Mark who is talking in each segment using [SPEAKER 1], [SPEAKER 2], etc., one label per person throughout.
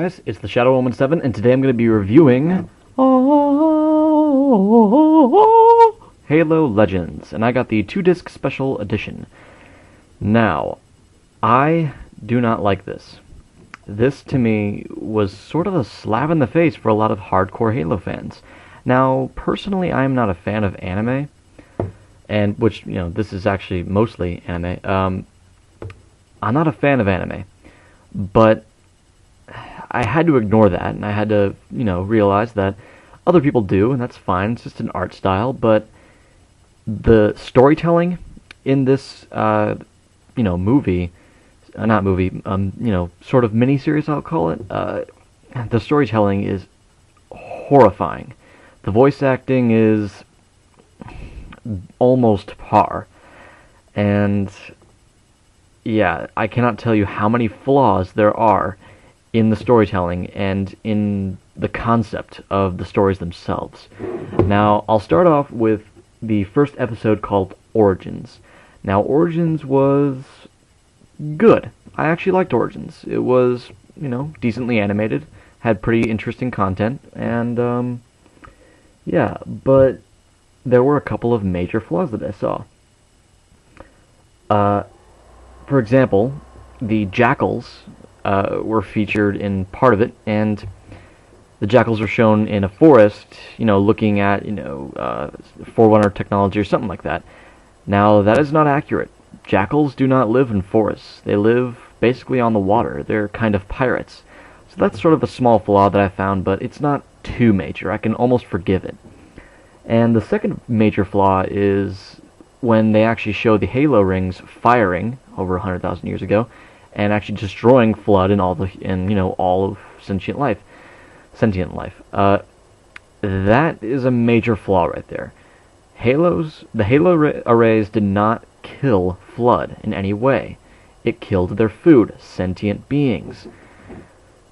[SPEAKER 1] Guys, it's the Shadow Woman 7, and today I'm going to be reviewing Halo Legends, and I got the 2-disc special edition. Now, I do not like this. This, to me, was sort of a slap in the face for a lot of hardcore Halo fans. Now, personally, I am not a fan of anime, and which, this is actually mostly anime. I'm not a fan of anime, but I had to ignore that, and I had to, realize that other people do, and that's fine. It's just an art style, but the storytelling in this, movie, not movie, sort of miniseries, I'll call it. The storytelling is horrifying. The voice acting is almost par, and yeah, I cannot tell you how many flaws there are in the storytelling and in the concept of the stories themselves. Now, I'll start off with the first episode called Origins. Now, Origins was good. I actually liked Origins. It was, decently animated, had pretty interesting content, and, yeah, but there were a couple of major flaws that I saw. For example, the Jackals were featured in part of it, and the Jackals are shown in a forest, looking at, Forerunner technology or something like that. Now, that is not accurate. Jackals do not live in forests. They live basically on the water. They're kind of pirates. So that's sort of a small flaw that I found, but it's not too major. I can almost forgive it. And the second major flaw is when they actually show the Halo rings firing over 100,000 years ago, and actually destroying Flood and all of sentient life. That is a major flaw right there. The Halo arrays did not kill Flood in any way. It killed their food, sentient beings.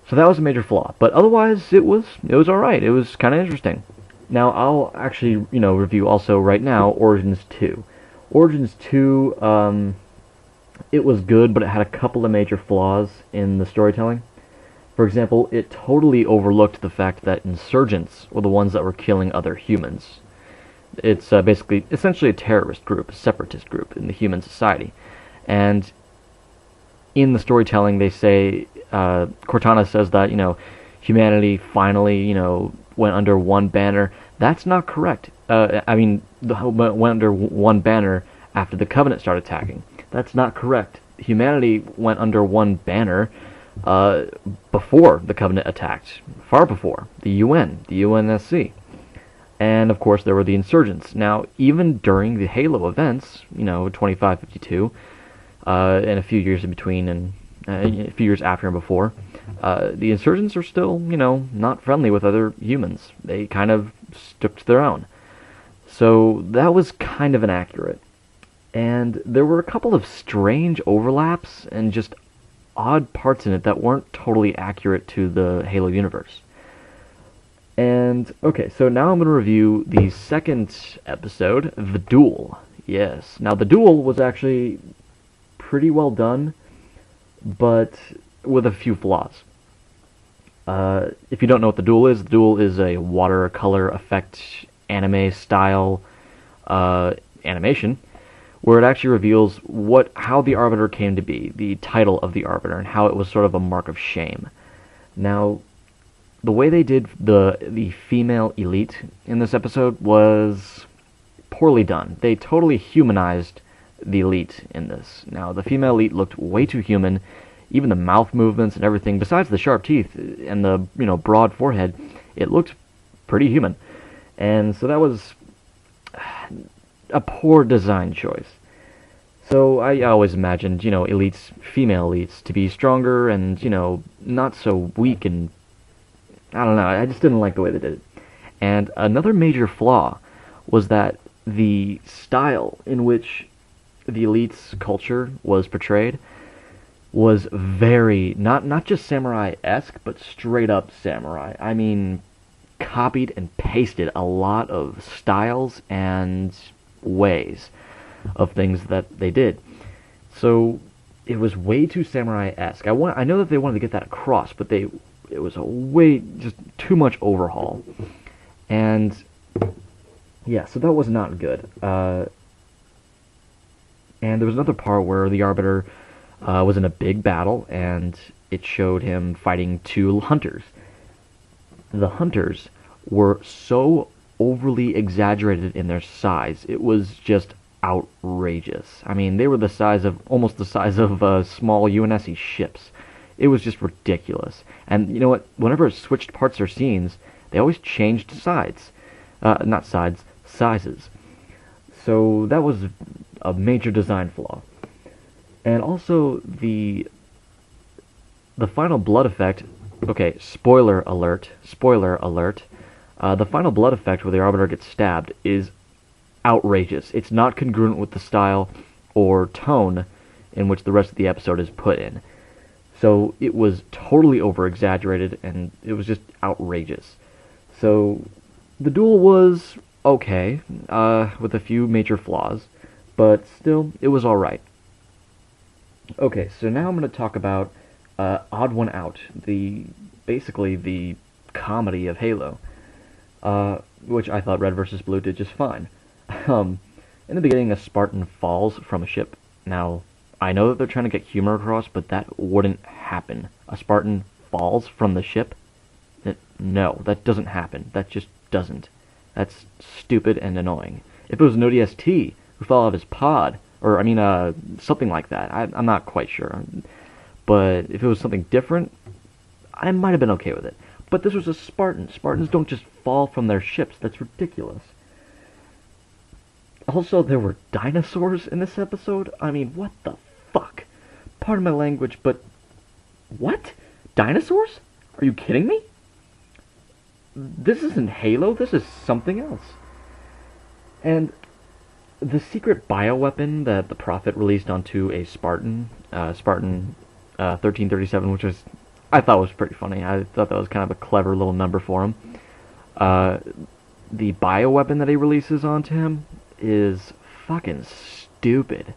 [SPEAKER 1] So that was a major flaw. But otherwise, it was alright. It was kind of interesting. Now, I'll actually, review also right now Origins 2. Origins 2, it was good, but it had a couple of major flaws in the storytelling. For example, it totally overlooked the fact that insurgents were the ones that were killing other humans. It's essentially a terrorist group, a separatist group in the human society. And in the storytelling, they say, Cortana says that, humanity finally, went under one banner. That's not correct. Went under one banner after the Covenant started attacking. That's not correct. Humanity went under one banner before the Covenant attacked, far before, the UNSC. And, of course, there were the insurgents. Now, even during the Halo events, 2552, and a few years in between, and a few years after and before, the insurgents are still, not friendly with other humans. They kind of stuck to their own. So that was kind of inaccurate. And there were a couple of strange overlaps and just odd parts in it that weren't totally accurate to the Halo universe. And, okay, so now I'm going to review the second episode, The Duel. Yes. Now, The Duel was actually pretty well done, but with a few flaws. If you don't know what The Duel is a watercolor effect anime-style animation, where it actually reveals how the Arbiter came to be, the title of the Arbiter, and how it was sort of a mark of shame. Now, the way they did the female elite in this episode was poorly done. They totally humanized the elite in this. Now, the female elite looked way too human. Even the mouth movements and everything, besides the sharp teeth and the broad forehead, it looked pretty human. And so that was a poor design choice. So I always imagined, female elites to be stronger and, not so weak, and I don't know, I just didn't like the way they did it. And another major flaw was that the style in which the elite's culture was portrayed was very, not just samurai-esque, but straight up samurai. I mean, copied and pasted a lot of styles and ways of things that they did. So it was way too samurai-esque. I know that they wanted to get that across, but they it was a way just too much overhaul, and yeah, so that was not good. And there was another part where the Arbiter was in a big battle, and it showed him fighting two hunters. The hunters were so overly exaggerated in their size. It was just outrageous. I mean, they were almost the size of small UNSC ships. It was just ridiculous. And you know what? Whenever it switched parts or scenes, they always changed sides. Not sides, sizes. So that was a major design flaw. And also the final blood effect. Okay, spoiler alert. Spoiler alert. The final blood effect where the Arbiter gets stabbed is outrageous. It's not congruent with the style or tone in which the rest of the episode is put in. So it was totally over-exaggerated, and it was just outrageous. So the duel was okay, with a few major flaws, but still, it was alright. Okay, so now I'm going to talk about Odd One Out, basically the comedy of Halo, which I thought Red vs. Blue did just fine. In the beginning, a Spartan falls from a ship. Now, I know that they're trying to get humor across, but that wouldn't happen. A Spartan falls from the ship? No, that doesn't happen. That just doesn't. That's stupid and annoying. If it was an ODST who fell out of his pod, or, something like that, I'm not quite sure. But if it was something different, I might have been okay with it. But this was a Spartan. Spartans don't just fall from their ships. That's ridiculous. Also, there were dinosaurs in this episode? I mean, what the fuck? Pardon my language, but... What? Dinosaurs? Are you kidding me? This isn't Halo, this is something else. And the secret bioweapon that the Prophet released onto a Spartan, Spartan 1337, which I thought was pretty funny. I thought that was kind of a clever little number for him. The bioweapon that he releases onto him is fucking stupid.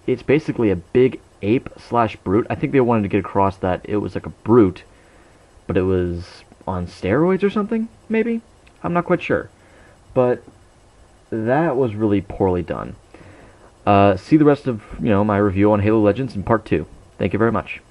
[SPEAKER 1] It's basically a big ape/brute. I think they wanted to get across that it was like a brute, but it was on steroids or something, maybe? I'm not quite sure. But that was really poorly done. See the rest of, my review on Halo Legends in Part 2. Thank you very much.